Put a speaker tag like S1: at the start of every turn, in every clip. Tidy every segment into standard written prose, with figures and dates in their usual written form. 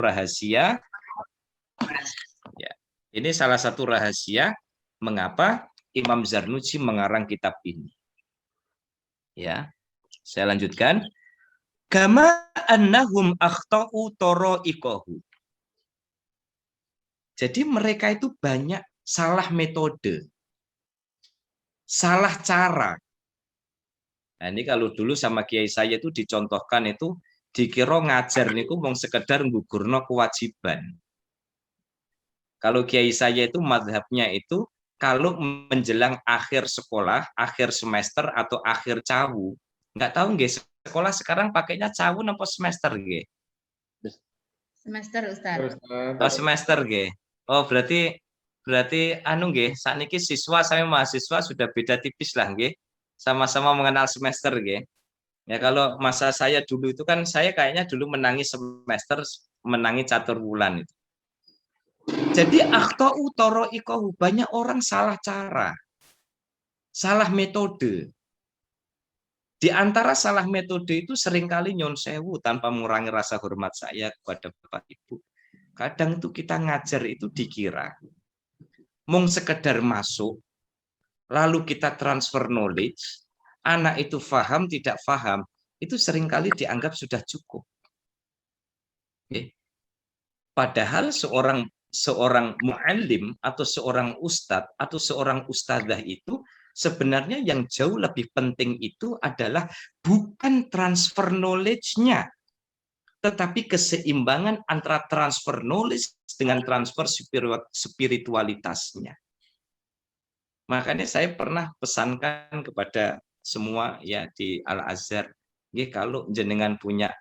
S1: rahasia. Ya, ini salah satu rahasia mengapa Imam Zarnuji mengarang kitab ini. Ya, saya lanjutkan. Kama annahum akhtau toro'iqahu. Jadi mereka itu banyak salah metode, salah cara. Nah, ini kalau dulu sama kiai saya itu dicontohkan itu dikira ngajar niku mung sekedar nggugurno kewajiban. Kalau kiai saya itu mazhabnya itu kalau menjelang akhir sekolah, akhir semester atau akhir cawu, nggak tahu nggih sekolah sekarang pakainya cawu apa semester nggih?
S2: Semester Ustaz.
S1: Oh, semester nggih. Oh, berarti anu nggih, sakniki siswa sama mahasiswa sudah beda tipis lah nggih. Sama-sama mengenal semester nggih. Ya kalau masa saya dulu itu kan saya kayaknya dulu menangi semester, menangi catur bulan itu. Jadi akhtau toro'iqahu, banyak orang salah cara, salah metode. Di antara salah metode itu seringkali nyon sewu tanpa mengurangi rasa hormat saya kepada Bapak Ibu. Kadang itu kita ngajar itu dikira mung sekedar masuk, lalu kita transfer knowledge, anak itu paham tidak paham, itu seringkali dianggap sudah cukup. Oke. Padahal seorang mu'allim atau seorang ustadz atau seorang ustadzah itu sebenarnya yang jauh lebih penting itu adalah bukan transfer knowledge-nya, tetapi keseimbangan antara transfer knowledge dengan transfer spiritualitasnya. Makanya saya pernah pesankan kepada semua ya di Al-Azhar, kalau jenengan punya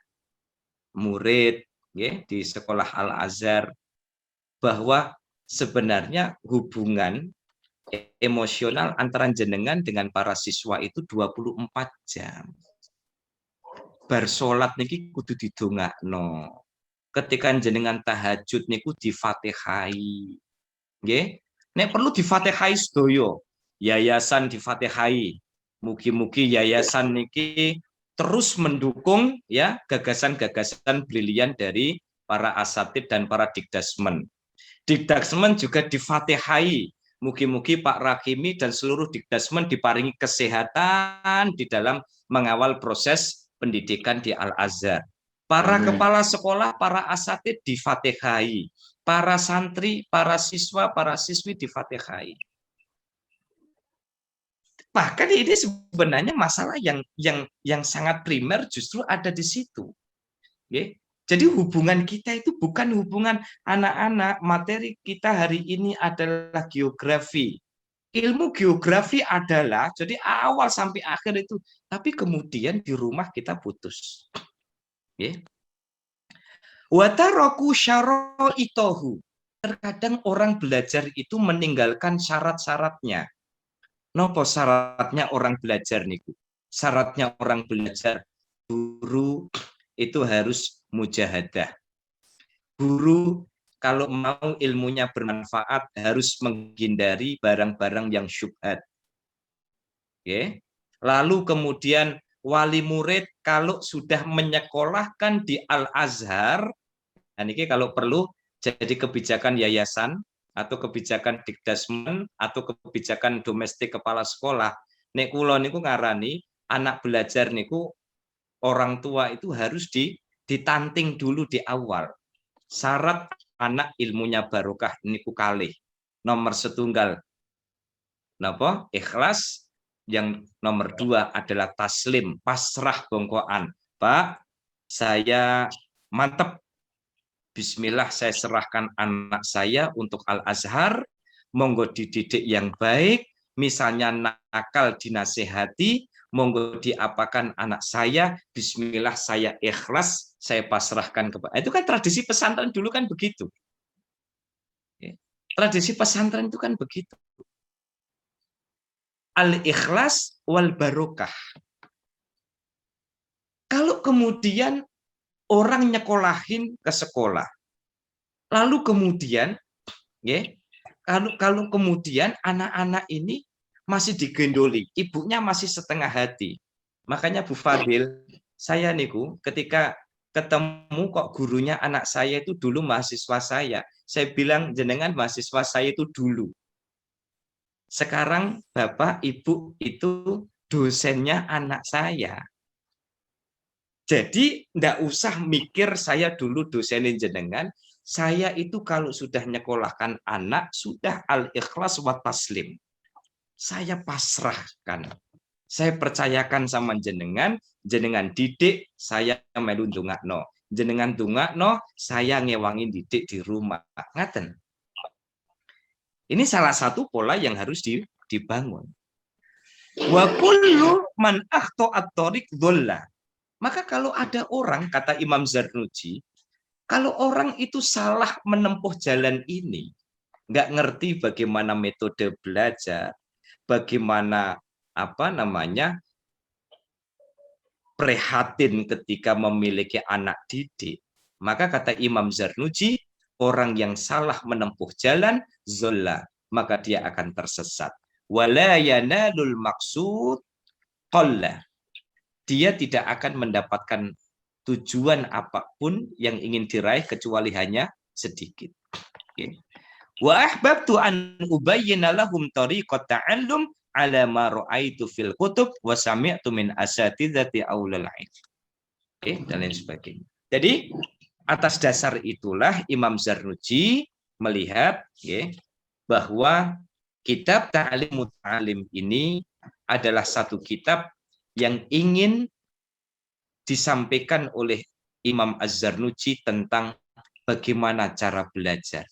S1: murid di sekolah Al-Azhar, bahwa sebenarnya hubungan emosional antara jenengan dengan para siswa itu 24 jam. Bar salat niki kudu didongakno. Ketika jenengan tahajud niku difatihai. Nggih. Nek perlu difatihai sedaya. Yayasan difatihai. Mugi-mugi yayasan niki terus mendukung ya gagasan-gagasan brilian dari para asatid dan para dikdasmen. Dikdasmen juga difatihai. Mugi-mugi Pak Rakimi dan seluruh dikdasmen diparingi kesehatan di dalam mengawal proses pendidikan di Al-Azhar. Para kepala sekolah, para asatid difatihai. Para santri, para siswa, para siswi difatihai. Bahkan ini sebenarnya masalah yang sangat primer justru ada di situ. Jadi hubungan kita itu bukan hubungan anak-anak. Materi kita hari ini adalah geografi. Ilmu geografi adalah, jadi awal sampai akhir itu. Tapi kemudian di rumah kita putus. Wataroku syaraitohu. Terkadang orang belajar itu meninggalkan syarat-syaratnya. Nopo syaratnya orang belajar niku? Syaratnya orang belajar guru itu harus mujahadah. Guru kalau mau ilmunya bermanfaat harus menghindari barang-barang yang syubhat. Oke. Lalu kemudian wali murid kalau sudah menyekolahkan di Al-Azhar, nah ini kalau perlu jadi kebijakan yayasan atau kebijakan dikdasmen atau kebijakan domestik kepala sekolah. Nek kula niku ngarani anak belajar niku orang tua itu harus ditanting dulu di awal. Syarat anak ilmunya barokah niku kalih. Nomor setunggal napa? Ikhlas. Yang nomor dua adalah taslim, pasrah bongkoan. Pak, saya mantep. Bismillah, saya serahkan anak saya untuk Al-Azhar. Monggo dididik yang baik. Misalnya nakal dinasehati, monggo diapakan anak saya. Bismillah, saya ikhlas, saya pasrahkan kepada. Itu kan tradisi pesantren dulu kan begitu. Tradisi pesantren itu kan begitu. Al-ikhlas wal barokah. Kalau kemudian orang nyekolahin ke sekolah, lalu kemudian, kalau kemudian anak-anak ini masih digendoli, ibunya masih setengah hati. Makanya Bu Fadil, saya niku ketika ketemu kok gurunya anak saya itu dulu mahasiswa saya. Saya bilang jenengan mahasiswa saya itu dulu. Sekarang Bapak Ibu itu dosennya anak saya. Jadi enggak usah mikir saya dulu dosenin jenengan. Saya itu kalau sudah nyekolahkan anak sudah al-ikhlas wa taslim. Saya pasrahkan. Saya percayakan sama jenengan, jenengan didik, saya melu ndongakno. Jenengan ndongakno, saya ngewangin didik di rumah. Ngaten. Ini salah satu pola yang harus dibangun. Wa kullu man akhto'at thoriq dholla. Maka kalau ada orang, kata Imam Zarnuji, kalau orang itu salah menempuh jalan ini, nggak ngerti bagaimana metode belajar, bagaimana prihatin ketika memiliki anak didik, maka kata Imam Zarnuji, orang yang salah menempuh jalan, zolla, maka dia akan tersesat. Wala yanalul maksud qalla. Dia tidak akan mendapatkan tujuan apapun yang ingin diraih kecuali hanya sedikit. Wa ahbabtu an ubayyana lahum tariqat ta'allum ala ma ra'aitu fil kutub wa sami'tu min asatidati aulal ilm. Dan lain sebagainya. Jadi atas dasar itulah Imam Zarnuji melihat bahwa kitab Ta'lim Muta'alim ini adalah satu kitab yang ingin disampaikan oleh Imam Az-Zarnuji tentang bagaimana cara belajar,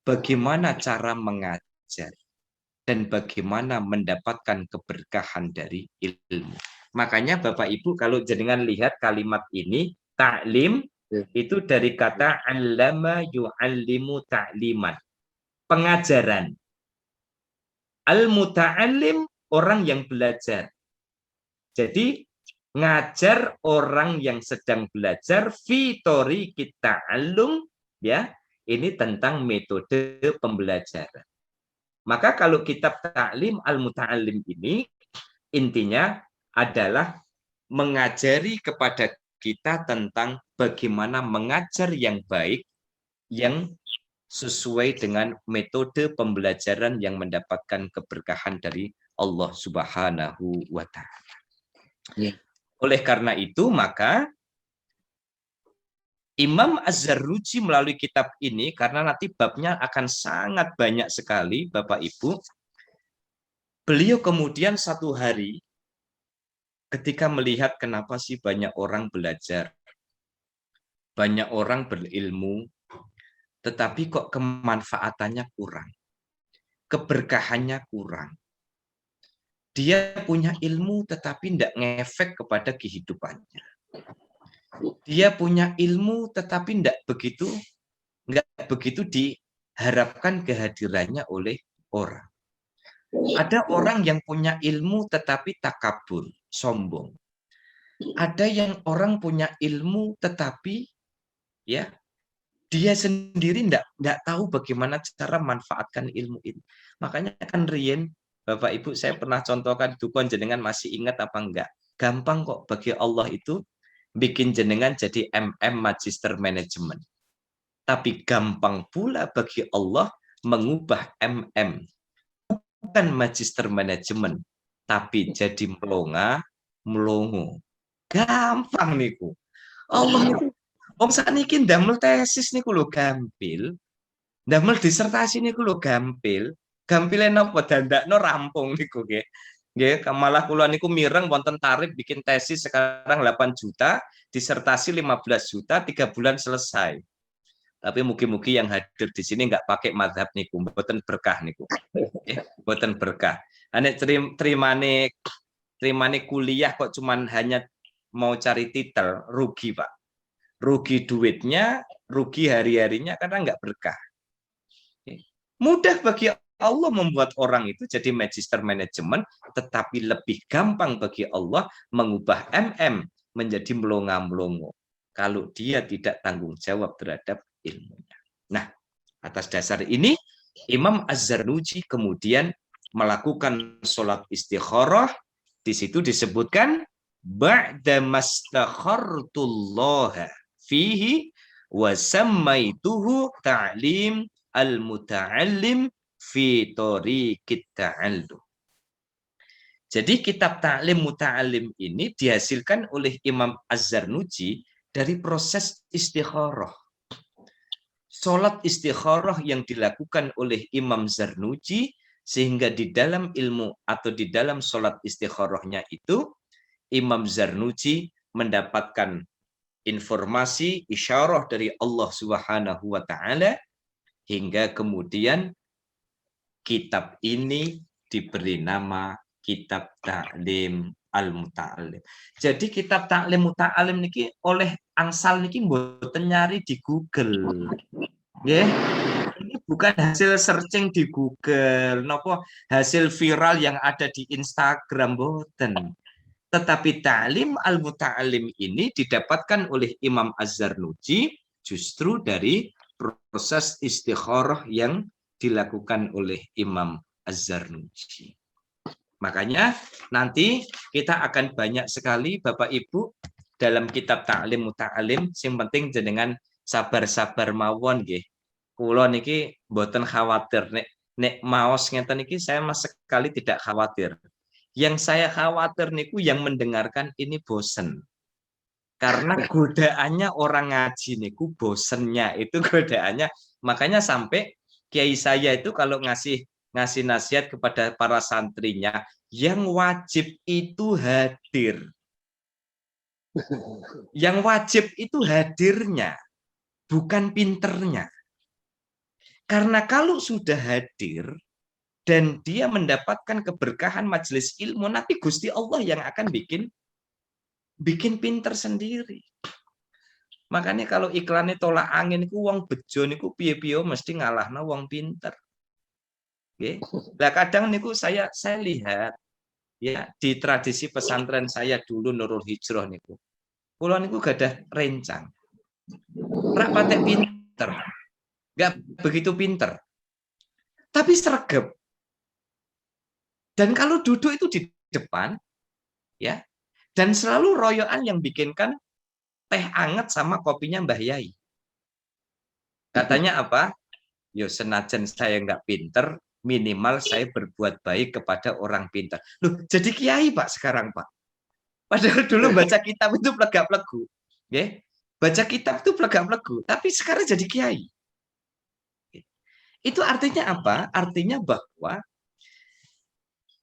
S1: bagaimana cara mengajar, dan bagaimana mendapatkan keberkahan dari ilmu. Makanya Bapak Ibu kalau jenengan lihat kalimat ini, ta'lim itu dari kata allama yu'allimu ta'liman. Pengajaran. Al-muta'allim orang yang belajar. Jadi ngajar orang yang sedang belajar fitori kita alum, ya, ini tentang metode pembelajaran. Maka kalau kitab Ta'lim Al-Muta'allim ini intinya adalah mengajari kepada kita tentang bagaimana mengajar yang baik, yang sesuai dengan metode pembelajaran yang mendapatkan keberkahan dari Allah Subhanahu wa Ta'ala. Oleh karena itu, maka Imam Az-Zarnuji melalui kitab ini, karena nanti babnya akan sangat banyak sekali, Bapak Ibu, beliau kemudian satu hari ketika melihat kenapa sih banyak orang belajar, banyak orang berilmu, tetapi kok kemanfaatannya kurang, keberkahannya kurang. Dia punya ilmu tetapi tidak ngefek kepada kehidupannya. Dia punya ilmu tetapi nggak begitu diharapkan kehadirannya oleh orang. Ada orang yang punya ilmu tetapi takabur, sombong. Ada yang orang punya ilmu tetapi ya dia sendiri nggak tahu bagaimana cara manfaatkan ilmu ini. Makanya kan Rien, Bapak Ibu, saya pernah contohkan dukun, jenengan masih ingat apa enggak? Gampang kok bagi Allah itu bikin jenengan jadi MM Magister Management. Tapi gampang pula bagi Allah mengubah MM bukan Magister Management, tapi jadi melongo. Gampang niku. Allah niku wong sakniki ndamel tesis niku lho gampil. Ndamel disertasi niku lho gampil. Gampile napa dandakno rampung niku nggih. Nggih, malah kula niku mireng wonten tarif bikin tesis sekarang 8 juta, disertasi 15 juta, 3 bulan selesai. Tapi mugi-mugi yang hadir di sini nggak pakai mazhab niku, mboten berkah niku. Mboten berkah. Ane terimane kuliah kok cuman hanya mau cari titel, rugi, Pak. Rugi duitnya, rugi hari-harinya karena nggak berkah. Mudah bagi Allah membuat orang itu jadi magister manajemen, tetapi lebih gampang bagi Allah mengubah MM menjadi melongo-melongo kalau dia tidak tanggung jawab terhadap ilmunya. Nah, atas dasar ini Imam Az-Zarnuji kemudian melakukan sholat istikharah. Di situ disebutkan ba'da mastakhartullaha fihi wa sammaituhu ta'lim al-muta'allim fi tariqit ta'allum. Jadi kitab Ta'lim Muta'alim ini dihasilkan oleh Imam Az-Zarnuji dari proses istikharah. Salat istikharah yang dilakukan oleh Imam Zarnuji, sehingga di dalam ilmu atau di dalam salat istikharahnya itu Imam Zarnuji mendapatkan informasi isyarah dari Allah Subhanahu wa taala, hingga kemudian kitab ini diberi nama Kitab Ta'lim Al-Muta'alim. Jadi kitab Ta'lim Muta'alim niki oleh angsal niki mboten nyari di Google. Nggih. Ini bukan hasil searching di Google, nopo hasil viral yang ada di Instagram, mboten. Tetapi Ta'lim Al-Muta'alim ini didapatkan oleh Imam Az-Zarnuji justru dari proses istikharah yang dilakukan oleh Imam Az-Zarnuji. Makanya nanti kita akan banyak sekali Bapak Ibu dalam kitab Ta'lim Muta'alim, sing penting jenengan sabar-sabar mawon nggih. Kula niki mboten khawatir nek maos ngeten niki, saya sama sekali tidak khawatir. Yang saya khawatir niku yang mendengarkan ini bosen. Karena godaannya orang ngaji niku bosennya itu godaannya. Makanya sampai kiai saya itu kalau ngasih nasihat kepada para santrinya, yang wajib itu hadir. Yang wajib itu hadirnya, bukan pinternya. Karena kalau sudah hadir dan dia mendapatkan keberkahan majelis ilmu, nanti Gusti Allah yang akan bikin pinter sendiri. Makanya kalau iklannya tolak angin ku wong bejo niku piye-piye mesti ngalahna wong pinter. Oke. Nah, kadang niku saya lihat ya di tradisi pesantren saya dulu Nurul Hijrah niku. Kula niku gadah rencang. Ora patek pinter. Enggak begitu pinter. Tapi sregep. Dan kalau duduk itu di depan ya, dan selalu royoan yang bikinkan teh anget sama kopinya Mbah Yai. Katanya apa? Yo senajan saya nggak pinter, minimal saya berbuat baik kepada orang pintar. Loh, jadi kiai Pak sekarang Pak. Padahal dulu baca kitab itu plegap-plegu. Okay? Baca kitab itu plegap-plegu, tapi sekarang jadi kiai. Itu artinya apa? Artinya bahwa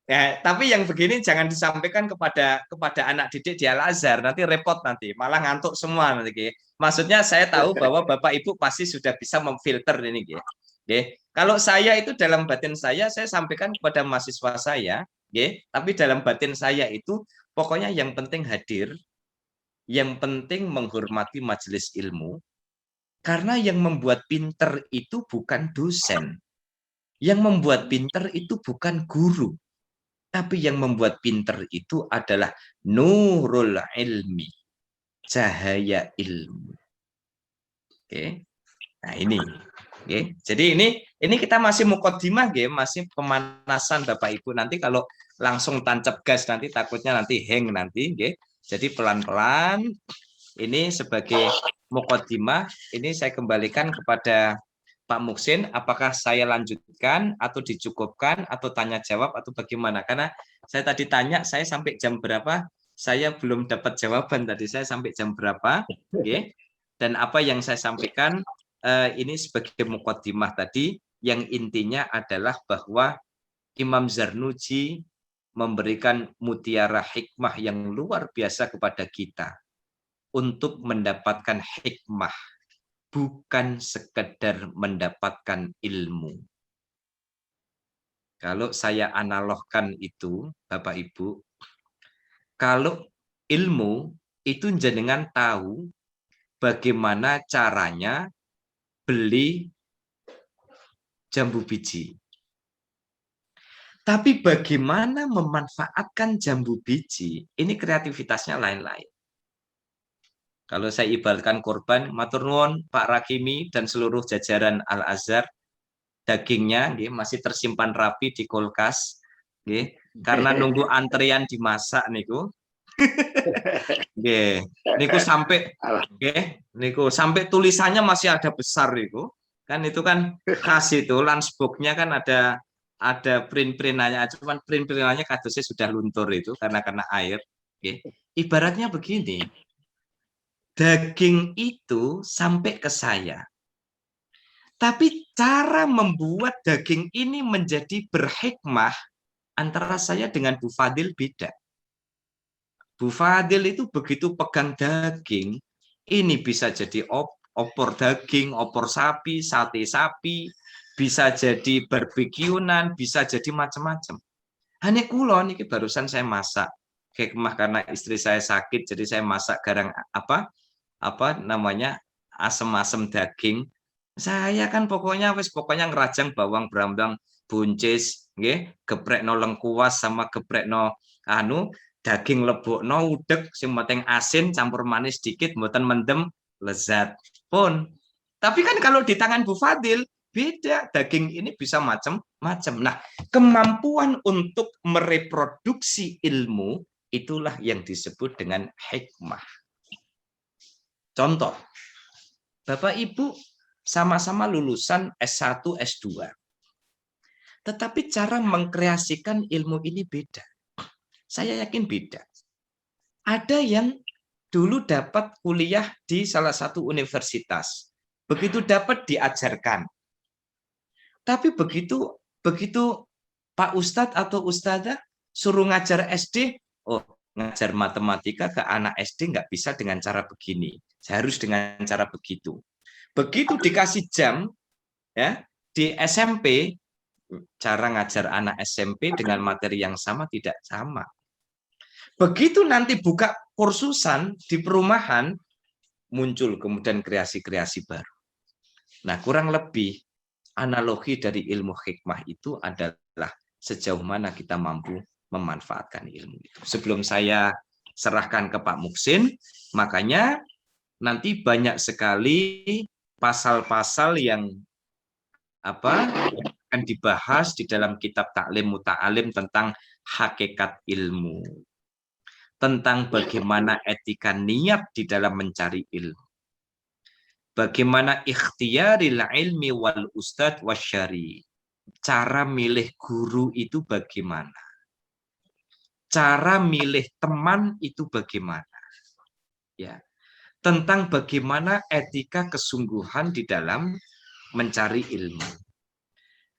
S1: ya, tapi yang begini jangan disampaikan kepada anak didik di Al-Azhar, nanti repot nanti, malah ngantuk semua nanti. Okay? Maksudnya saya tahu bahwa Bapak Ibu pasti sudah bisa memfilter ini, okay? Okay? Kalau saya itu dalam batin saya sampaikan kepada mahasiswa saya, okay? Tapi dalam batin saya itu pokoknya yang penting hadir, yang penting menghormati majelis ilmu, karena yang membuat pinter itu bukan dosen, yang membuat pinter itu bukan guru, tapi yang membuat pinter itu adalah nurul ilmi, cahaya ilmu. Oke, nah ini. Oke, jadi ini kita masih mukaddimah, masih pemanasan Bapak Ibu. Nanti kalau langsung tancap gas nanti takutnya nanti hang nanti. Jadi pelan-pelan. Ini sebagai mukaddimah. Ini saya kembalikan kepada Pak Muksin, apakah saya lanjutkan atau dicukupkan atau tanya jawab atau bagaimana? Karena saya tadi tanya, saya sampai jam berapa? Saya belum dapat jawaban tadi. Saya sampai jam berapa? Oke. Dan apa yang saya sampaikan ini sebagai mukaddimah tadi, yang intinya adalah bahwa Imam Zarnuji memberikan mutiara hikmah yang luar biasa kepada kita untuk mendapatkan hikmah, bukan sekedar mendapatkan ilmu. Kalau saya analogkan itu, Bapak Ibu, kalau ilmu itu jenengan tahu bagaimana caranya beli jambu biji. Tapi bagaimana memanfaatkan jambu biji, ini kreativitasnya lain-lain. Kalau saya ibaratkan korban, matur nuwun Pak Rakimi dan seluruh jajaran Al-Azhar, dagingnya masih tersimpan rapi di kulkas, karena nunggu antrian dimasak niku. Nggih, niku sampai nggih, niku sampai tulisannya masih ada besar niku. Kan itu kan khas itu lunchbox-nya kan ada print-printannya, cuman print-printannya kardusnya sudah luntur itu karena kena air. Nggih. Ibaratnya begini, daging itu sampai ke saya. Tapi cara membuat daging ini menjadi berhikmah antara saya dengan Bu Fadil beda. Bu Fadil itu begitu pegang daging, ini bisa jadi opor daging, opor sapi, sate sapi, bisa jadi barbekyunan, bisa jadi macam-macam. Hanya kulon ini barusan saya masak hikmah karena istri saya sakit, jadi saya masak garang apa namanya asem-asem daging. Saya kan pokoknya ngerajang bawang brambang buncis, nggih, geprekno lengkuas sama geprekno anu daging lebokno udek sing penting asin campur manis dikit mboten mendem lezat pun. Tapi kan kalau di tangan Bu Fadil beda, daging ini bisa macam-macam. Nah, kemampuan untuk mereproduksi ilmu itulah yang disebut dengan hikmah. Contoh, Bapak Ibu sama-sama lulusan S1, S2. Tetapi cara mengkreasikan ilmu ini beda. Saya yakin beda. Ada yang dulu dapat kuliah di salah satu universitas. Begitu dapat diajarkan. Tapi begitu Pak Ustadz atau Ustadzah suruh ngajar SD, oh ngajar matematika ke anak SD nggak bisa dengan cara begini. Saya harus dengan cara begitu. Begitu dikasih jam, ya di SMP, cara ngajar anak SMP dengan materi yang sama tidak sama. Begitu nanti buka kursusan di perumahan, muncul kemudian kreasi-kreasi baru. Nah, kurang lebih analogi dari ilmu hikmah itu adalah sejauh mana kita mampu memanfaatkan ilmu itu. Sebelum saya serahkan ke Pak Muksin, makanya nanti banyak sekali pasal-pasal yang akan dibahas di dalam kitab Ta'lim Muta'alim tentang hakikat ilmu, tentang bagaimana etika niat di dalam mencari ilmu, bagaimana ikhtiyaril ilmi wal ustadz wasyari, cara milih guru itu bagaimana, cara milih teman itu bagaimana, ya, tentang bagaimana etika kesungguhan di dalam mencari ilmu,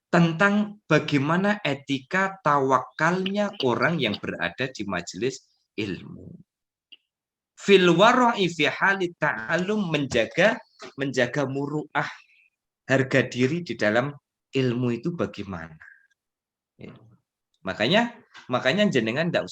S1: tentang bagaimana etika tawakalnya orang yang berada di majelis ilmu. Fil wara'i fi halit ta'allum, menjaga muru'ah, harga diri di dalam ilmu itu bagaimana. Ya. Makanya jenengan ndak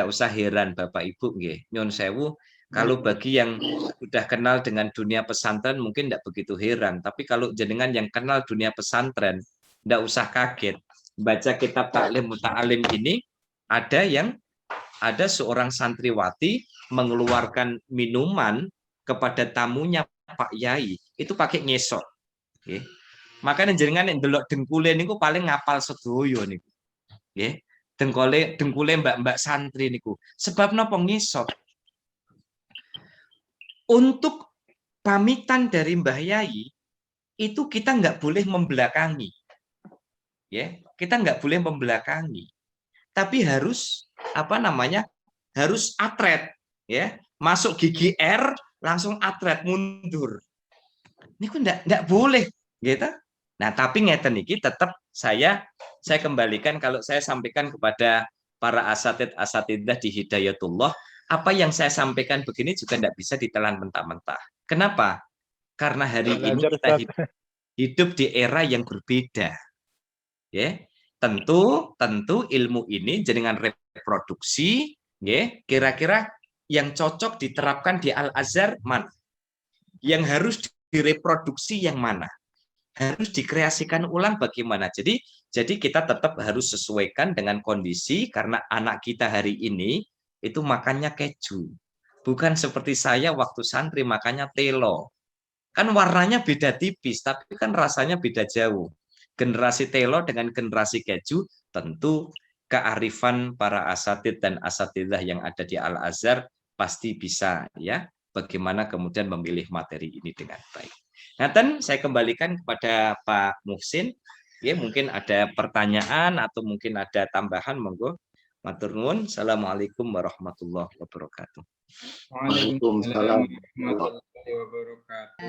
S1: usah heran Bapak Ibu nggih. Nyun sewu, kalau bagi yang sudah kenal dengan dunia pesantren mungkin tidak begitu heran, tapi kalau jenengan yang kenal dunia pesantren, tidak usah kaget. Baca kitab Ta'lim Muta'alim ini, ada seorang santriwati mengeluarkan minuman kepada tamunya Pak Yai, itu pakai ngesot. Okay. Makanya jenengan yang delok dengkule niku paling ngapal sedoyo niku. Okay. Dengkule mbak-mbak santri niku. Sebab napa ngesot? Untuk pamitan dari Mbah Yai itu kita nggak boleh membelakangi, ya kita nggak boleh membelakangi, tapi harus harus atret, ya masuk gigi R langsung atret mundur. Ini kok nggak boleh, gitu. Nah tapi ngeten niki tetap saya kembalikan kalau saya sampaikan kepada para asatidah di Hidayatullah, apa yang saya sampaikan begini juga tidak bisa ditelan mentah-mentah. Kenapa? Karena hari ini kita hidup di era yang berbeda. Ya, tentu ilmu ini dengan reproduksi, ya, kira-kira yang cocok diterapkan di Al-Azhar mana? Yang harus direproduksi yang mana? Harus dikreasikan ulang bagaimana? Jadi kita tetap harus sesuaikan dengan kondisi, karena anak kita hari ini itu makannya keju. Bukan seperti saya waktu santri makannya telo. Kan warnanya beda tipis, tapi kan rasanya beda jauh. Generasi telo dengan generasi keju tentu kearifan para asatid dan asatidzah yang ada di Al-Azhar pasti bisa ya bagaimana kemudian memilih materi ini dengan baik. Nah, saya kembalikan kepada Pak Muhsin. Ya, mungkin ada pertanyaan atau mungkin ada tambahan, monggo. Matur nuwun. Assalamualaikum warahmatullahi wabarakatuh.
S3: Waalaikumsalam warahmatullahi wabarakatuh.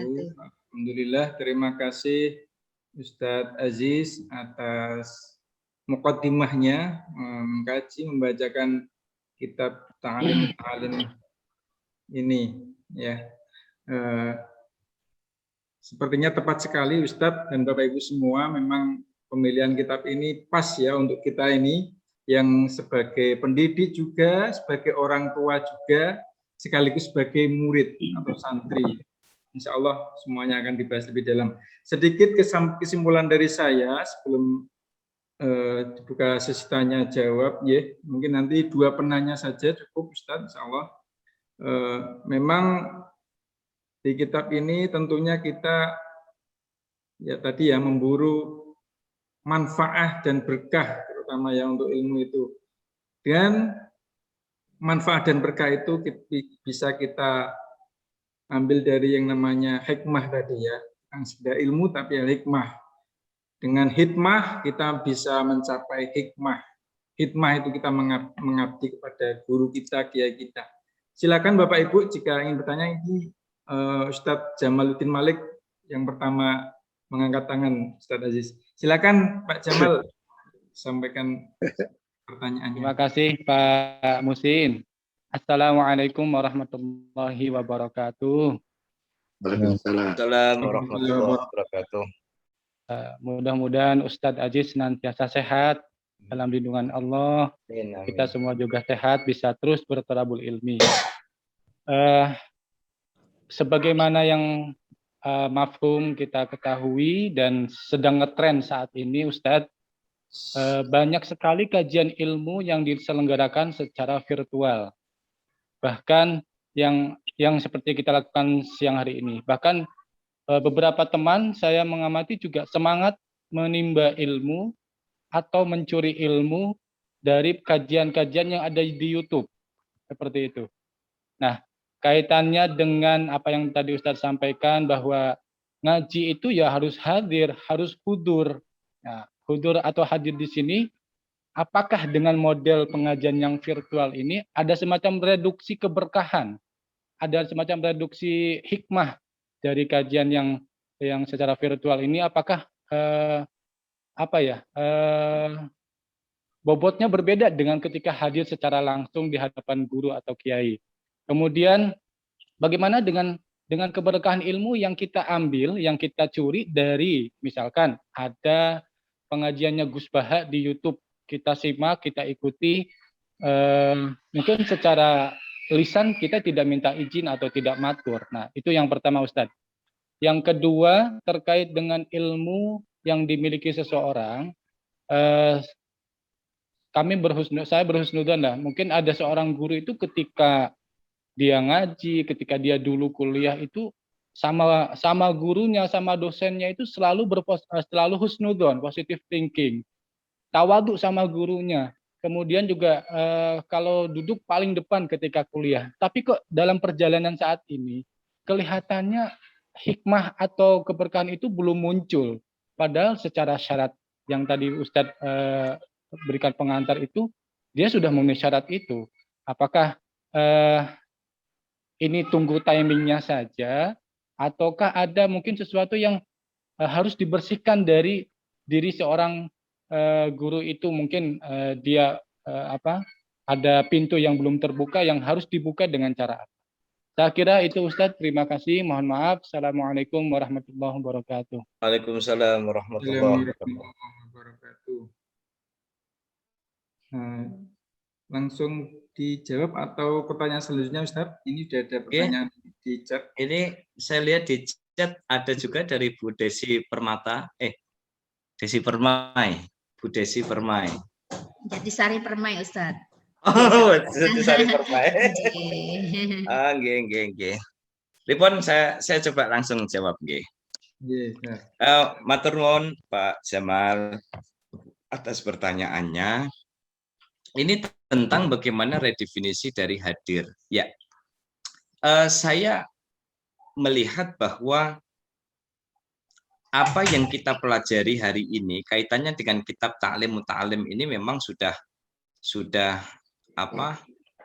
S3: Alhamdulillah, terima kasih Ustadz Aziz atas muqaddimahnya, mengkaji, membacakan kitab Ta'lim ini ya. Sepertinya tepat sekali Ustadz dan Bapak Ibu semua, memang pemilihan kitab ini pas ya untuk kita ini yang sebagai pendidik juga, sebagai orang tua juga, sekaligus sebagai murid atau santri. Insya Allah semuanya akan dibahas lebih dalam. Sedikit kesimpulan dari saya sebelum dibuka sesi tanya jawab, ya mungkin nanti 2 penanya saja cukup Ustadz, Insya Allah. Memang di kitab ini tentunya kita ya tadi ya memburu manfaat dan berkah, terutama yang untuk ilmu itu. Dan manfaat dan berkah itu bisa kita ambil dari yang namanya hikmah tadi ya, yang sudah ilmu tapi ya hikmah. Dengan hikmah kita bisa mencapai hikmah. Hikmah itu kita mengabdi kepada guru kita, kiai kita. Silakan Bapak Ibu jika ingin bertanya. Ini Ustadz Jamaluddin Malik yang pertama mengangkat tangan, Ustadz Aziz. Silakan Pak Jamal sampaikan pertanyaannya.
S4: Terima kasih Pak Musin. Assalamualaikum warahmatullahi wabarakatuh.
S1: Waalaikumsalam warahmatullahi wabarakatuh.
S4: Mudah-mudahan Ustadz Aziz senantiasa sehat dalam lindungan Allah. Kita semua juga sehat, bisa terus bertadabur ilmi. Sebagaimana yang mafhum kita ketahui dan sedang ngetren saat ini, Ustadz, banyak sekali kajian ilmu yang diselenggarakan secara virtual. Bahkan yang seperti kita lakukan siang hari ini. Bahkan beberapa teman saya mengamati juga semangat menimba ilmu atau mencuri ilmu dari kajian-kajian yang ada di YouTube. Seperti itu. Nah, kaitannya dengan apa yang tadi Ustadz sampaikan bahwa ngaji itu ya harus hadir, harus hudur. Nah, hudur atau hadir di sini, apakah dengan model pengajian yang virtual ini ada semacam reduksi keberkahan, ada semacam reduksi hikmah dari kajian yang secara virtual ini? Apakah bobotnya berbeda dengan ketika hadir secara langsung di hadapan guru atau kiai? Kemudian bagaimana dengan keberkahan ilmu yang kita ambil, yang kita curi dari misalkan ada pengajiannya Gus Baha di YouTube, kita simak, kita ikuti, mungkin secara lisan kita tidak minta izin atau tidak matur. Nah, itu yang pertama Ustadz. Yang kedua terkait dengan ilmu yang dimiliki seseorang, saya berhusnudzon lah. Mungkin ada seorang guru itu ketika dia ngaji, ketika dia dulu kuliah itu sama gurunya, sama dosennya itu selalu husnudzon, positive thinking, tawadhu sama gurunya. Kemudian juga kalau duduk paling depan ketika kuliah. Tapi kok dalam perjalanan saat ini kelihatannya hikmah atau keberkahan itu belum muncul. Padahal secara syarat yang tadi Ustadz berikan pengantar itu, dia sudah memenuhi syarat itu. Apakah ini tunggu timingnya saja, ataukah ada mungkin sesuatu yang harus dibersihkan dari diri seorang guru itu? Mungkin dia ada pintu yang belum terbuka yang harus dibuka dengan cara apa? Saya kira itu Ustadz. Terima kasih. Mohon maaf. Assalamualaikum warahmatullahi wabarakatuh.
S1: Waalaikumsalam warahmatullahi
S3: wabarakatuh. Langsung dijawab atau pertanyaan selanjutnya Ustadz? Ini sudah ada pertanyaan di chat.
S1: Ini saya lihat di chat ada juga dari Bu Desi Permata. Desi Permai. Bu Desi Permai.
S2: Jadi Sari Permai Ustadz.
S1: Oh, Jadi Sari Permai. Nggih. Lipun saya coba langsung jawab nggih. Matur nuwun Pak Jamal atas pertanyaannya. ini tentang bagaimana redefinisi dari hadir. Ya, saya melihat bahwa apa yang kita pelajari hari ini kaitannya dengan kitab Ta'lim Muta'alim ini memang sudah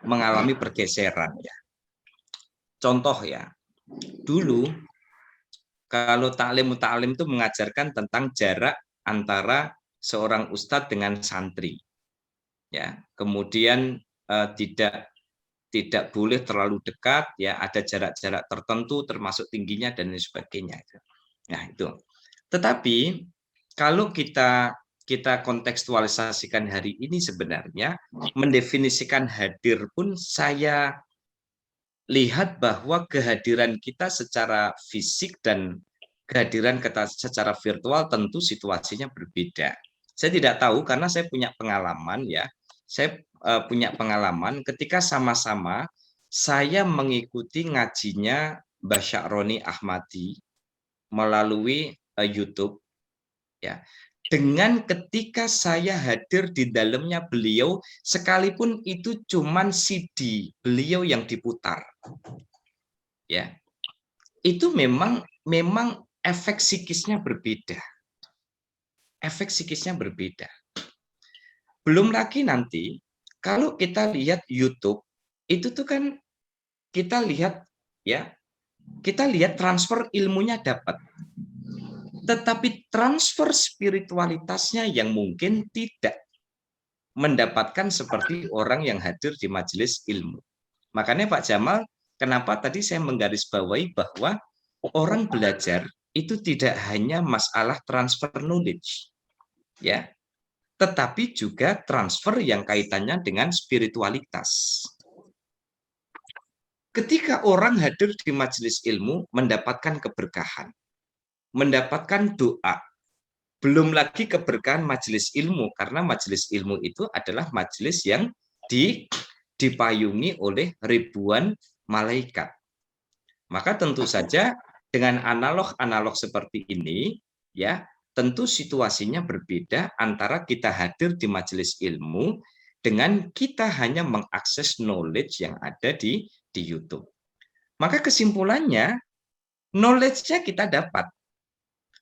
S1: mengalami pergeseran ya. Contoh ya, dulu kalau Ta'lim Muta'alim itu mengajarkan tentang jarak antara seorang ustadz dengan santri. Ya, kemudian tidak boleh terlalu dekat, ya ada jarak-jarak tertentu termasuk tingginya dan lain sebagainya. Nah itu. Tetapi kalau kita kontekstualisasikan hari ini sebenarnya mendefinisikan hadir pun saya lihat bahwa kehadiran kita secara fisik dan kehadiran kita secara virtual tentu situasinya berbeda. Saya tidak tahu karena saya punya pengalaman ya. Saya punya pengalaman ketika sama-sama saya mengikuti ngajinya Mbah Sya'roni Ahmadi melalui YouTube ya. Dengan ketika saya hadir di dalamnya beliau, sekalipun itu cuman CD beliau yang diputar, ya, itu memang efek psikisnya berbeda. Efek psikisnya berbeda. Belum lagi nanti kalau kita lihat YouTube, itu tuh kan kita lihat ya, kita lihat transfer ilmunya dapat. Tetapi transfer spiritualitasnya yang mungkin tidak mendapatkan seperti orang yang hadir di majelis ilmu. Makanya Pak Jamal, kenapa tadi saya menggarisbawahi bahwa orang belajar itu tidak hanya masalah transfer knowledge, ya, tetapi juga transfer yang kaitannya dengan spiritualitas. Ketika orang hadir di majelis ilmu mendapatkan keberkahan, mendapatkan doa, belum lagi keberkahan majelis ilmu, karena majelis ilmu itu adalah majelis yang dipayungi oleh ribuan malaikat. Maka tentu saja dengan analog seperti ini, ya tentu situasinya berbeda antara kita hadir di majelis ilmu dengan kita hanya mengakses knowledge yang ada di YouTube. Maka kesimpulannya, knowledge-nya kita dapat,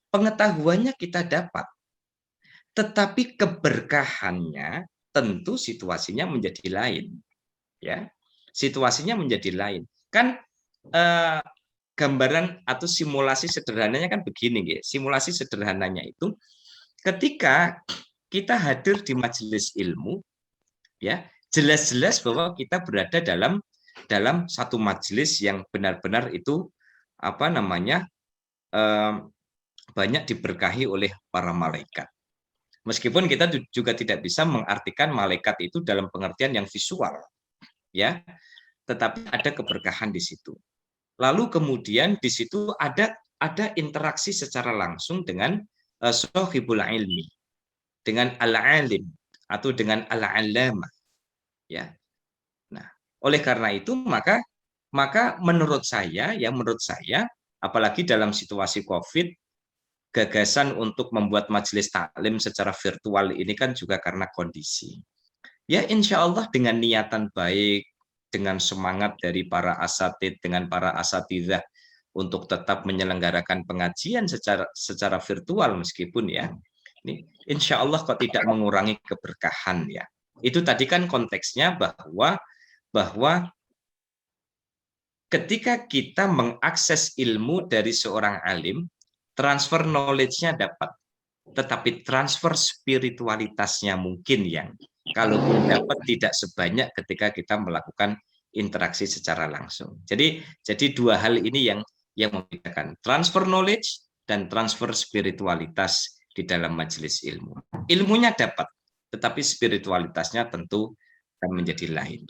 S1: pengetahuannya kita dapat, tetapi keberkahannya tentu situasinya menjadi lain, ya. Situasinya menjadi lain. Kan gambaran atau simulasi sederhananya kan begini, ya. Simulasi sederhananya itu ketika kita hadir di majelis ilmu, ya, jelas-jelas bahwa kita berada dalam satu majelis yang benar-benar itu banyak diberkahi oleh para malaikat. Meskipun kita juga tidak bisa mengartikan malaikat itu dalam pengertian yang visual, ya, tetapi ada keberkahan di situ. Lalu kemudian di situ ada interaksi secara langsung dengan sohibul ilmi, dengan al-alim atau dengan al-allamah, ya. Nah, oleh karena itu maka menurut saya, apalagi dalam situasi COVID, gagasan untuk membuat majelis taklim secara virtual ini kan juga karena kondisi. Ya insya Allah dengan niatan baik, dengan semangat dari para asatid, dengan para asatidzah untuk tetap menyelenggarakan pengajian secara virtual meskipun ya, ini insya Allah kok tidak mengurangi keberkahan ya. Itu tadi kan konteksnya bahwa ketika kita mengakses ilmu dari seorang alim, transfer knowledge-nya dapat, tetapi transfer spiritualitasnya mungkin yang kalaupun dapat tidak sebanyak ketika kita melakukan interaksi secara langsung. Jadi dua hal ini yang membedakan transfer knowledge dan transfer spiritualitas di dalam majelis ilmu. Ilmunya dapat, tetapi spiritualitasnya tentu akan menjadi lain.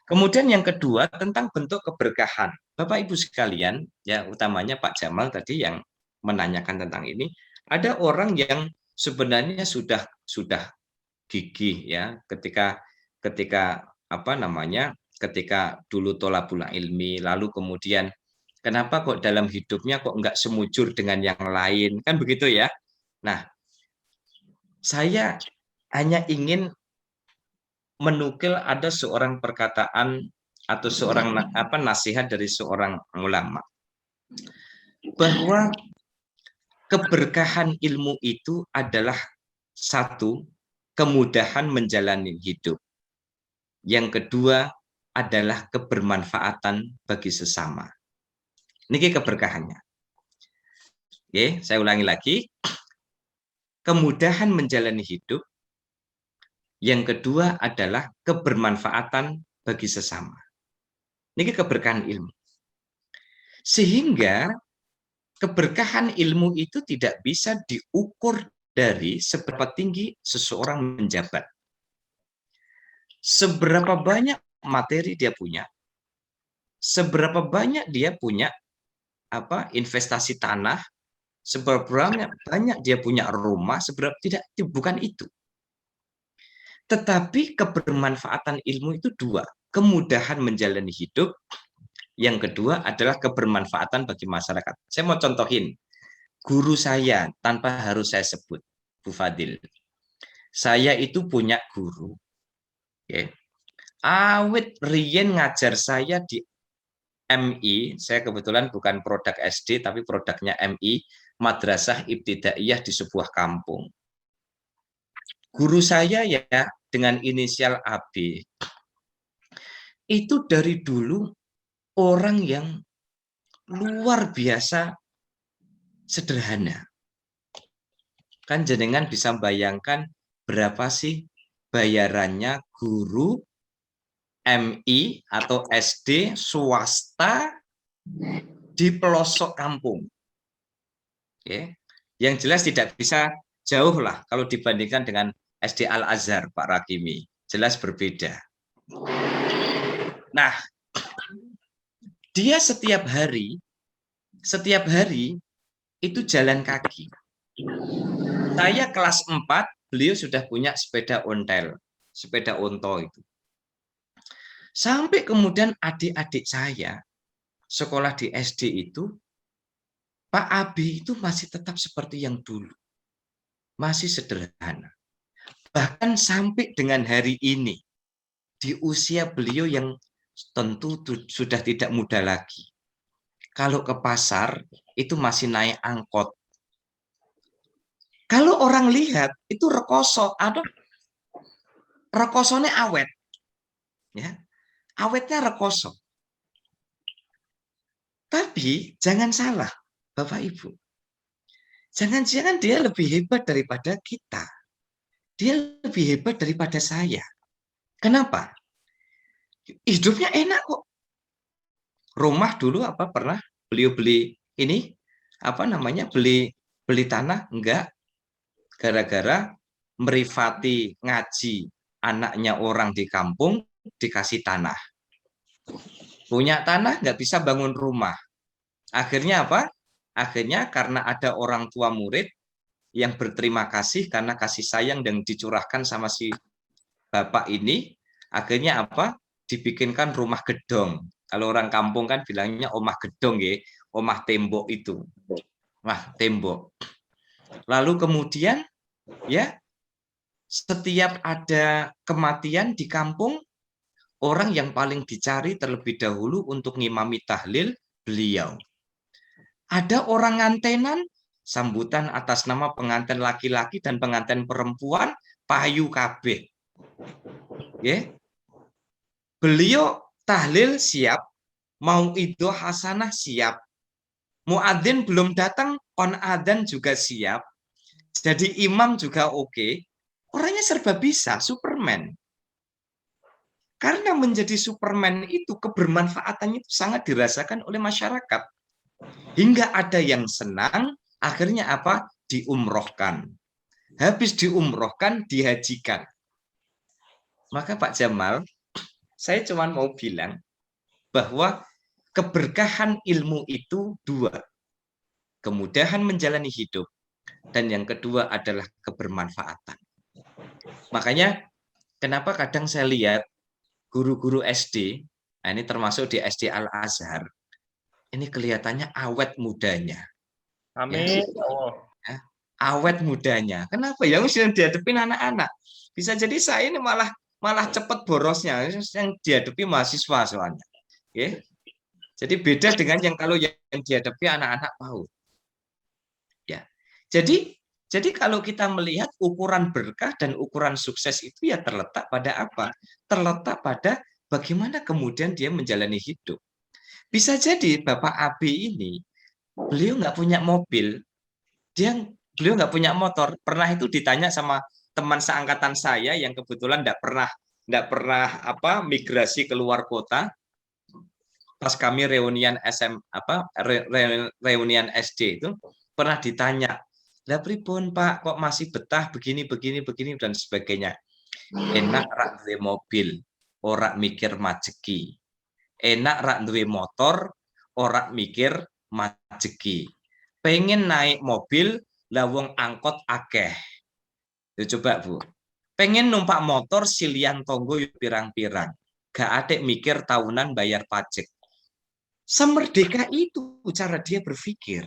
S1: Kemudian yang kedua tentang bentuk keberkahan. Bapak Ibu sekalian, ya utamanya Pak Jamal tadi yang menanyakan tentang ini, ada orang yang sebenarnya sudah gigih ya ketika dulu tholabul ilmi, lalu kemudian kenapa kok dalam hidupnya kok enggak semujur dengan yang lain, kan begitu ya. Nah, saya hanya ingin menukil ada seorang perkataan atau seorang nasihat dari seorang ulama bahwa keberkahan ilmu itu adalah satu, kemudahan menjalani hidup. Yang kedua adalah kebermanfaatan bagi sesama. Ini keberkahannya. Oke, saya ulangi lagi. Kemudahan menjalani hidup. Yang kedua adalah kebermanfaatan bagi sesama. Ini keberkahan ilmu. Sehingga keberkahan ilmu itu tidak bisa diukur dari seberapa tinggi seseorang menjabat. Seberapa banyak materi dia punya, seberapa banyak dia punya investasi tanah, seberapa banyak dia punya rumah, seberapa tidak, bukan itu. Tetapi kebermanfaatan ilmu itu dua, kemudahan menjalani hidup, yang kedua adalah kebermanfaatan bagi masyarakat. Saya mau contohin, guru saya tanpa harus saya sebut, Bu Fadil. Saya itu punya guru, awit riyen ngajar saya di MI, saya kebetulan bukan produk SD, tapi produknya MI, Madrasah Ibtidaiyah di sebuah kampung. Guru saya ya dengan inisial AB, itu dari dulu orang yang luar biasa sederhana. Kan jenengan bisa bayangkan berapa sih bayarannya guru MI atau SD swasta di pelosok kampung. Oke. Yang jelas tidak bisa jauh lah kalau dibandingkan dengan SD Al-Azhar Pak Rakimi. Jelas berbeda. Nah, dia setiap hari itu jalan kaki. Saya kelas 4, beliau sudah punya sepeda ontel, sepeda onto itu. Sampai kemudian adik-adik saya sekolah di SD itu, Pak Abi itu masih tetap seperti yang dulu. Masih sederhana. Bahkan sampai dengan hari ini, di usia beliau yang tentu sudah tidak muda lagi. Kalau ke pasar, itu masih naik angkot. Kalau orang lihat, itu rekoso, atau rekosone awet. Ya, awetnya rekoso. Tapi jangan salah, Bapak Ibu. Jangan-jangan dia lebih hebat daripada kita. Dia lebih hebat daripada saya. Kenapa? Hidupnya enak kok. Rumah dulu pernah beliau beli ini beli tanah? Enggak. Gara-gara merifati ngaji anaknya orang di kampung dikasih tanah. Punya tanah nggak bisa bangun rumah. Akhirnya apa? Akhirnya karena ada orang tua murid yang berterima kasih karena kasih sayang yang dicurahkan sama si bapak ini, akhirnya apa? Dibikinkan rumah gedong. Kalau orang kampung kan bilangnya omah gedong ya, omah tembok itu. Wah, tembok. Lalu kemudian ya setiap ada kematian di kampung, orang yang paling dicari terlebih dahulu untuk ngimami tahlil beliau. Ada orang ngantenan, sambutan atas nama pengantin laki-laki dan pengantin perempuan, payu kabeh. Ya. Beliau tahlil siap, mau ido hasanah siap. Muadzin belum datang, kon adzan juga siap. Jadi imam juga oke. Orangnya serba bisa, Superman. Karena menjadi Superman itu kebermanfaatannya itu sangat dirasakan oleh masyarakat. Hingga ada yang senang, akhirnya apa? Diumrohkan. Habis diumrohkan, dihajikan. Maka Pak Jamal, saya cuma mau bilang bahwa keberkahan ilmu itu dua. Kemudahan menjalani hidup. Dan yang kedua adalah kebermanfaatan. Makanya kenapa kadang saya lihat guru-guru SD, nah ini termasuk di SD Al-Azhar, ini kelihatannya awet mudanya.
S4: Amin.
S1: Ya, awet mudanya. Kenapa? Ya mesti dihadapin anak-anak. Bisa jadi saya ini malah malah cepat borosnya yang dihadapi mahasiswa soalnya. Oke. Jadi beda dengan yang kalau yang dihadapi anak-anak PAUD. Ya. Jadi kalau kita melihat ukuran berkah dan ukuran sukses itu ya terletak pada apa? Terletak pada bagaimana kemudian dia menjalani hidup. Bisa jadi Bapak AB ini, beliau nggak punya mobil, beliau nggak punya motor. Pernah itu ditanya sama teman seangkatan saya yang kebetulan nggak pernah migrasi keluar kota. Pas kami reunian reunian SD itu pernah ditanya, lah pripun Pak kok masih betah begini dan sebagainya. Enak rak duwe mobil, ora mikir majeki. Enak rak duwe motor, ora mikir majeki. Pengen naik mobil, lawong angkot akeh. Ya, coba Bu. Pengen numpak motor silian tonggo pirang-pirang. Gak adek mikir tahunan bayar pajak. Semerdeka itu cara dia berpikir.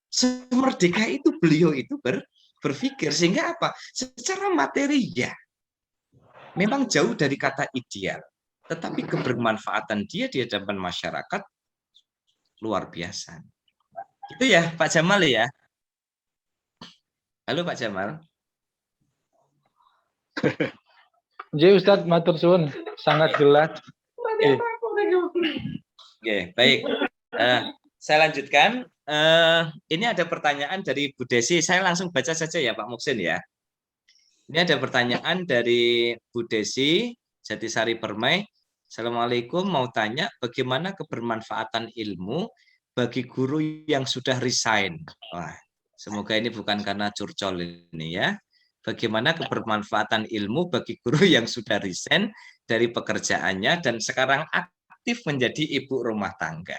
S1: Semerdeka itu beliau itu berpikir. Sehingga apa? Secara materi ya. Memang jauh dari kata ideal. Tetapi kebermanfaatan dia di hadapan masyarakat luar biasa. Itu ya Pak Jamal ya. Halo Pak Jamal.
S4: Jadi Ustadz matur suwun sangat jelas.
S1: Oke, baik. Saya lanjutkan. Ini ada pertanyaan dari Bu Desi. Saya langsung baca saja ya Pak Muksin ya. Ini ada pertanyaan dari Bu Desi, Jatisari Permai. Assalamualaikum, mau tanya bagaimana kebermanfaatan ilmu bagi guru yang sudah resign. Wah, semoga ini bukan karena curcol ini ya. Bagaimana kebermanfaatan ilmu bagi guru yang sudah resign dari pekerjaannya dan sekarang aktif menjadi ibu rumah tangga.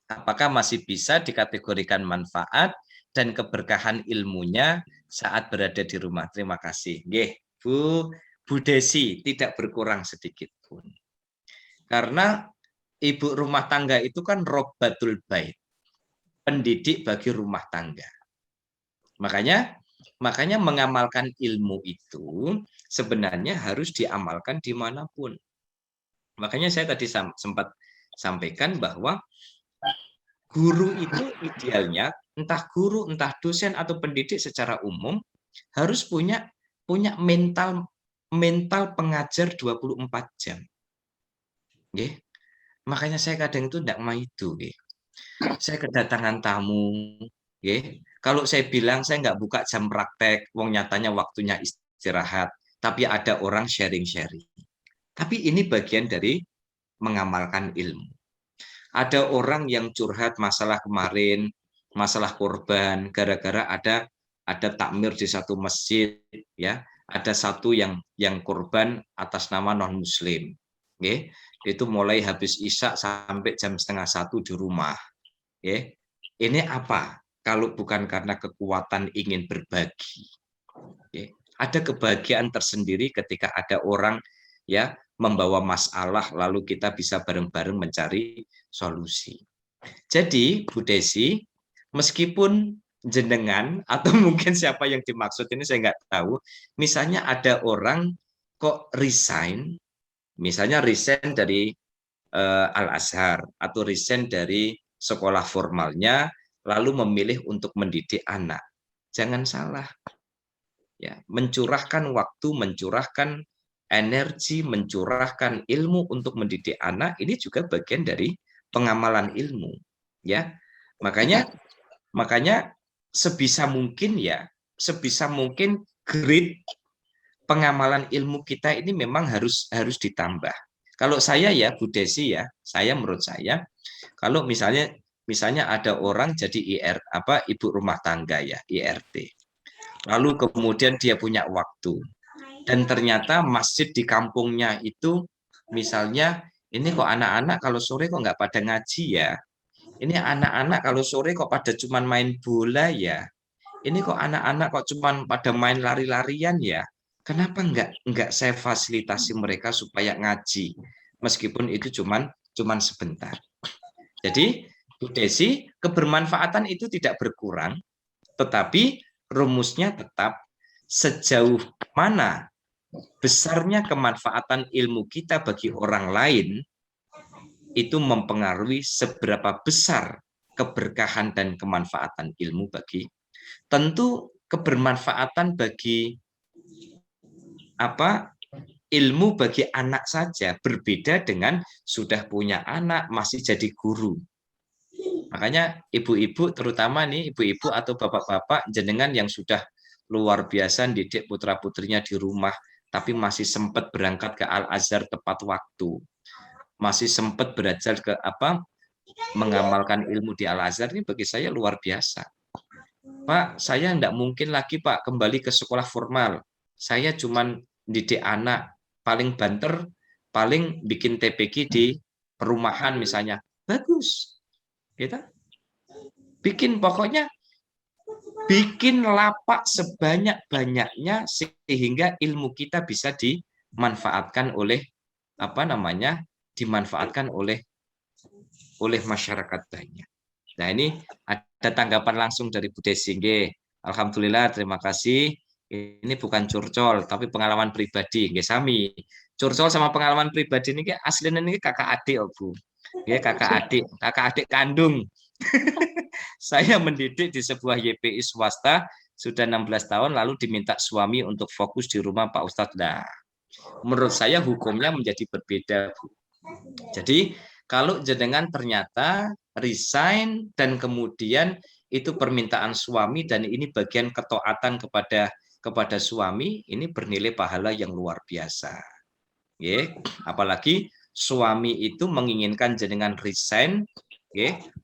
S1: Apakah masih bisa dikategorikan manfaat dan keberkahan ilmunya saat berada di rumah? Terima kasih. Nggih, Bu Desi, tidak berkurang sedikit pun. Karena ibu rumah tangga itu kan robbatul bait, pendidik bagi rumah tangga. Makanya mengamalkan ilmu itu sebenarnya harus diamalkan dimanapun. Makanya saya tadi sempat sampaikan bahwa guru itu idealnya, entah guru, entah dosen atau pendidik secara umum harus punya mental pengajar 24 jam. Nggih. Makanya saya kadang itu tidak mau itu. Nggih. Saya kedatangan tamu, nggih. Kalau saya bilang saya nggak buka jam praktek, wong nyatanya waktunya istirahat, tapi ada orang sharing-sharing. Tapi ini bagian dari mengamalkan ilmu. Ada orang yang curhat masalah kemarin, masalah korban, gara-gara ada takmir di satu masjid, ya, ada satu yang korban atas nama non Muslim, okay? Itu mulai habis isya sampai jam 12:30 di rumah, okay? Ini apa? Kalau bukan karena kekuatan ingin berbagi, okay? Ada kebahagiaan tersendiri ketika ada orang ya membawa masalah lalu kita bisa bareng-bareng mencari solusi. Jadi Bu Desi, meskipun jenengan atau mungkin siapa yang dimaksud ini saya nggak tahu, misalnya ada orang kok resign, misalnya resign dari Al-Azhar atau resign dari sekolah formalnya lalu memilih untuk mendidik anak. Jangan salah. Ya, mencurahkan waktu, mencurahkan energi, mencurahkan ilmu untuk mendidik anak ini juga bagian dari pengamalan ilmu, ya. Makanya sebisa mungkin grade pengamalan ilmu kita ini memang harus ditambah. Kalau saya ya Bu Desi ya, menurut saya kalau misalnya ada orang jadi ibu rumah tangga ya, IRT. Lalu kemudian dia punya waktu dan ternyata masjid di kampungnya itu misalnya ini kok anak-anak kalau sore kok nggak pada ngaji ya, ini anak-anak kalau sore kok pada cuman main bola ya, ini kok anak-anak kok cuman pada main lari-larian ya, kenapa nggak saya fasilitasi mereka supaya ngaji meskipun itu cuman sebentar. Jadi Bu Desi, kebermanfaatan itu tidak berkurang, tetapi rumusnya tetap sejauh mana besarnya kemanfaatan ilmu kita bagi orang lain itu mempengaruhi seberapa besar keberkahan dan kemanfaatan ilmu bagi, tentu kebermanfaatan bagi ilmu bagi anak saja berbeda dengan sudah punya anak masih jadi guru. Makanya ibu-ibu, terutama nih ibu-ibu atau bapak-bapak jenengan yang sudah luar biasa didik putra-putrinya di rumah, tapi masih sempat berangkat ke Al-Azhar tepat waktu, masih sempat belajar mengamalkan ilmu di Al-Azhar, ini bagi saya luar biasa. Pak, saya tidak mungkin lagi Pak kembali ke sekolah formal. Saya cuman didik anak, paling banter, paling bikin TPQ di perumahan misalnya. Bagus. Kita bikin, pokoknya bikin lapak sebanyak-banyaknya sehingga ilmu kita bisa dimanfaatkan oleh dimanfaatkan oleh masyarakat banyak. Nah, ini ada tanggapan langsung dari Bu Desi. Alhamdulillah, terima kasih. Ini bukan curcol, tapi pengalaman pribadi. Sami. Curcol sama pengalaman pribadi ini aslinya ini kakak adik, Bu. Kakak adik kandung. Saya mendidik di sebuah YPI swasta sudah 16 tahun, lalu diminta suami untuk fokus di rumah Pak Ustadz. Nah, menurut saya hukumnya menjadi berbeda, Bu. Jadi kalau jenengan ternyata resign dan kemudian itu permintaan suami dan ini bagian ketaatan kepada suami, ini bernilai pahala yang luar biasa. Apalagi suami itu menginginkan jenengan resign,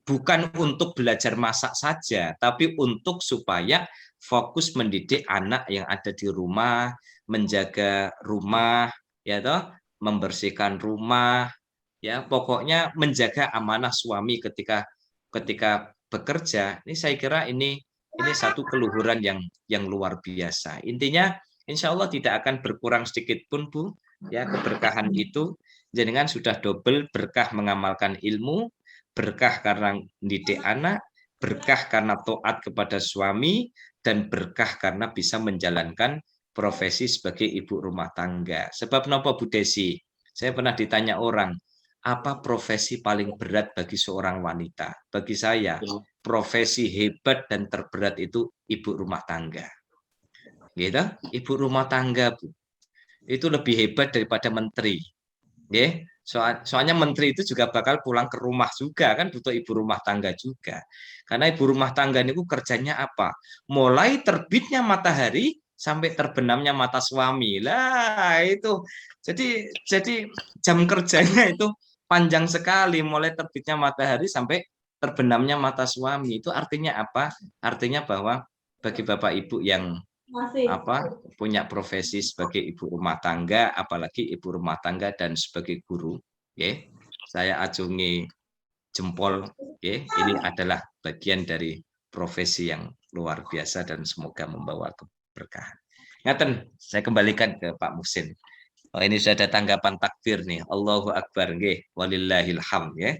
S1: bukan untuk belajar masak saja, tapi untuk supaya fokus mendidik anak yang ada di rumah, menjaga rumah, ya toh, membersihkan rumah, ya pokoknya menjaga amanah suami ketika bekerja. Ini saya kira ini satu keluhuran yang luar biasa. Intinya insya Allah tidak akan berkurang sedikit pun, Bu, ya keberkahan itu. Jenengan sudah double berkah mengamalkan ilmu, berkah karena mendidik anak, berkah karena taat kepada suami, dan berkah karena bisa menjalankan profesi sebagai ibu rumah tangga. Sebab napa, Bu Desi? Saya pernah ditanya orang, apa profesi paling berat bagi seorang wanita? Bagi saya, profesi hebat dan terberat itu ibu rumah tangga. Gitu? Ibu rumah tangga, Bu. Itu lebih hebat daripada menteri. Soalnya menteri itu juga bakal pulang ke rumah juga, kan butuh ibu rumah tangga juga. Karena ibu rumah tangga ini kerjanya apa? Mulai terbitnya matahari sampai terbenamnya mata suami. Lah itu. Jadi jam kerjanya itu panjang sekali, mulai terbitnya matahari sampai terbenamnya mata suami. Itu artinya apa? Artinya bahwa bagi Bapak Ibu yang punya profesi sebagai ibu rumah tangga, apalagi ibu rumah tangga dan sebagai guru, saya acungi jempol, ini adalah bagian dari profesi yang luar biasa dan semoga membawa keberkahan. Ngaten, saya kembalikan ke Pak Muhsin. Oh, ini sudah ada tanggapan takbir nih. Allahu Akbar, walillahil hamd, ya.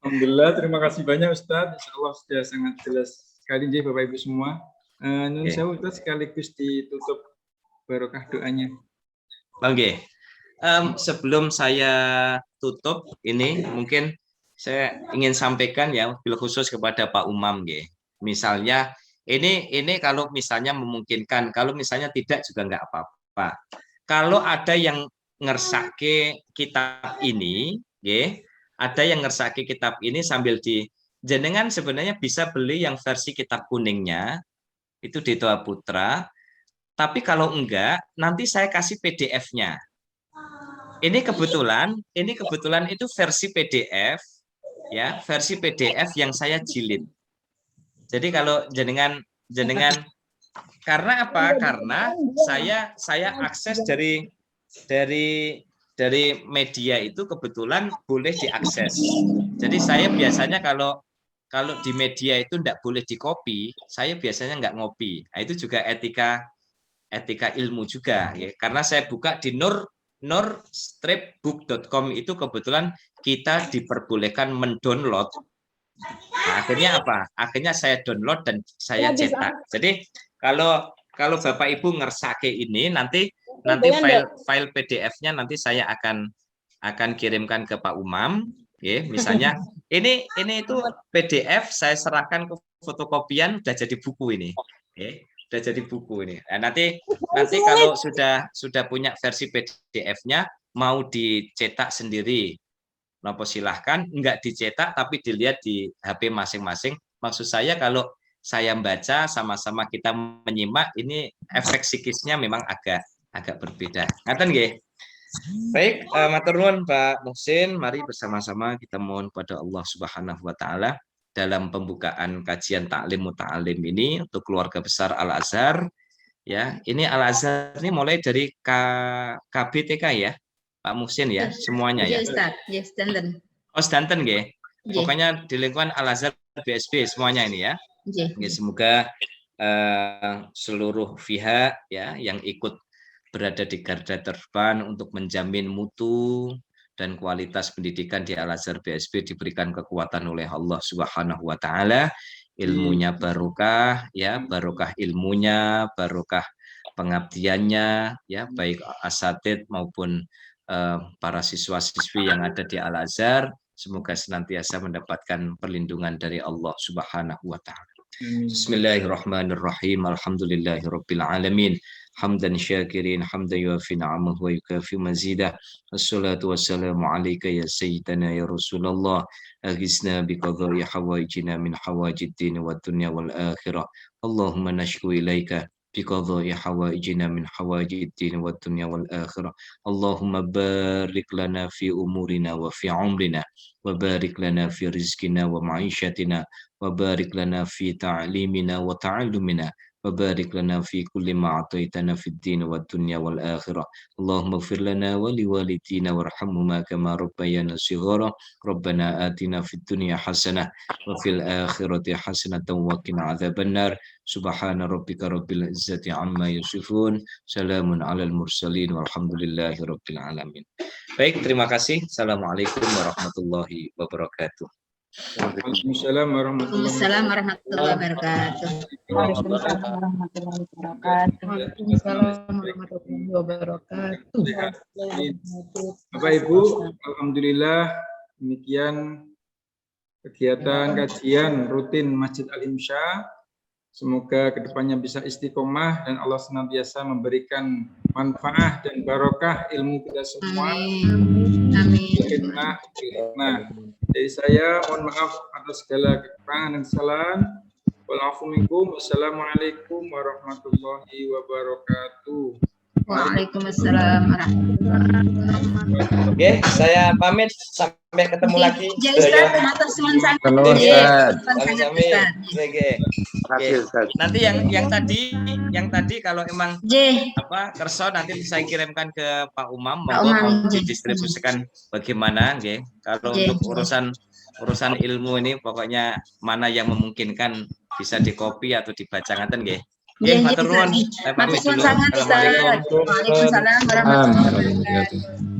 S3: Alhamdulillah, terima kasih banyak Ustadz. Insya Allah sudah sangat jelas sekali Bapak Ibu semua. Nun sewu Ustadz, sekaligus ditutup barokah doanya.
S1: Oke. Sebelum saya tutup ini mungkin saya ingin sampaikan ya bil khusus kepada Pak Umam, misalnya ini kalau misalnya memungkinkan, kalau misalnya tidak juga nggak apa-apa. Kalau ada yang ngersake kitab ini, ada yang ngersake kitab ini sambil jenengan sebenarnya bisa beli yang versi kitab kuningnya itu di Toa Putra. Tapi kalau enggak, nanti saya kasih PDF-nya. Ini kebetulan itu versi PDF, ya, versi PDF yang saya jilid. Jadi kalau jenengan karena apa? Karena saya akses dari media itu kebetulan boleh diakses. Jadi saya biasanya kalau di media itu tidak boleh dikopi, saya biasanya nggak ngopi. Nah, itu juga etika ilmu juga, ya. Karena saya buka di nur-book.com itu kebetulan kita diperbolehkan mendownload. Nah, akhirnya apa? Akhirnya saya download dan saya cetak. Jadi kalau kalau Bapak Ibu ngersake ini nanti file PDF-nya nanti saya akan kirimkan ke Pak Umam, ya, misalnya ini itu PDF saya serahkan ke fotokopian udah jadi buku ini, ya, udah jadi buku ini. Nah, nanti kalau sudah punya versi PDF-nya mau dicetak sendiri, nopo silahkan, enggak dicetak tapi dilihat di HP masing-masing. Maksud saya kalau saya membaca sama-sama kita menyimak, ini efek psikisnya memang agak berbeda. Ngaten nggih. Baik, matur nuwun Pak Muhsin, mari bersama-sama kita mohon pada Allah Subhanahu wa taala dalam pembukaan kajian taklim muta'alim ini untuk keluarga besar Al Azhar. Ya, ini Al Azhar ini mulai dari KBTK ya. Pak Muhsin ya, semuanya ya.
S2: Iya, Ustaz. Yes, Danten.
S1: Oh, sedanten nggih.
S2: Nggih.
S1: Pokoknya di lingkungan Al Azhar BSB semuanya ini ya.
S2: Nggih.
S1: Ya, semoga seluruh pihak ya yang ikut berada di garda terdepan untuk menjamin mutu dan kualitas pendidikan di Al Azhar BSB diberikan kekuatan oleh Allah Subhanahu wa taala, ilmunya barokah ya, barokah ilmunya, barokah pengabdiannya ya, baik asatid maupun para siswa-siswi yang ada di Al Azhar, semoga senantiasa mendapatkan perlindungan dari Allah Subhanahu wa taala. Bismillahirrahmanirrahim. Alhamdulillahirabbil alamin. Hamdan syakirin, hamdan yuafi ni'amahu wa yukafi mazidah. Wassalatu wassalamu alayka ya sayyidana ya Rasulullah. Aghisna biqadha'i hawaijina min hawajid din wad dunya wal akhirah. Allahumma nashku ilaika biqadha'i hawaijina min hawajid din wad dunya wal akhirah. Allahumma barik lana fi umurina wa fi umrina wa barik lana fi rizqina wa ma'isyatina wa barik lana fi ta'limina wa ta'allumina وبارك لنا في كل ما أعطيتنا في الدين والدنيا والآخرة اللهم اغفر لنا ولوالدينا وارحمهما كما ربيانا صغارا ربنا آتنا في الدنيا حسنة وفي الآخرة حسنة وقنا عذاب النار سبحان ربك رب العزة عما يصفون سلام على المرسلين والحمد لله رب العالمين. Baik, terima kasih. Assalamualaikum warahmatullahi wabarakatuh.
S3: Waalaikumsalam warahmatullahi
S2: Waalaikumsalam warahmatullahi wabarakatuh.
S5: Waalaikumsalam warahmatullahi wabarakatuh.
S3: Bapak Ibu, alhamdulillah demikian kegiatan kajian rutin Masjid Al-Insya. Semoga kedepannya bisa istiqomah dan Allah senantiasa memberikan manfaat dan barokah ilmu kita semua.
S2: Amin.
S3: Nah, dari saya mohon maaf atas segala kekurangan dan kesalahan. Wassalamualaikum warahmatullahi wabarakatuh.
S2: Waalaikumsalam warahmatullahi wabarakatuh.
S1: Oke, saya pamit sampai ketemu lagi.
S2: Ya Ustaz, matur suwun sangat.
S1: Sami-sami. Oke. Nanti yang tadi kalau emang kerso nanti saya kirimkan ke Pak Umam, mau didistribusikan bagaimana, nggih. Kalau untuk urusan ilmu ini pokoknya mana yang memungkinkan bisa dikopi atau dibaca ngaten nggih. Nggih, matur nuwun. Saya pamit dulu. Assalamualaikum.
S2: Waalaikumsalam warahmatullahi wabarakatuh.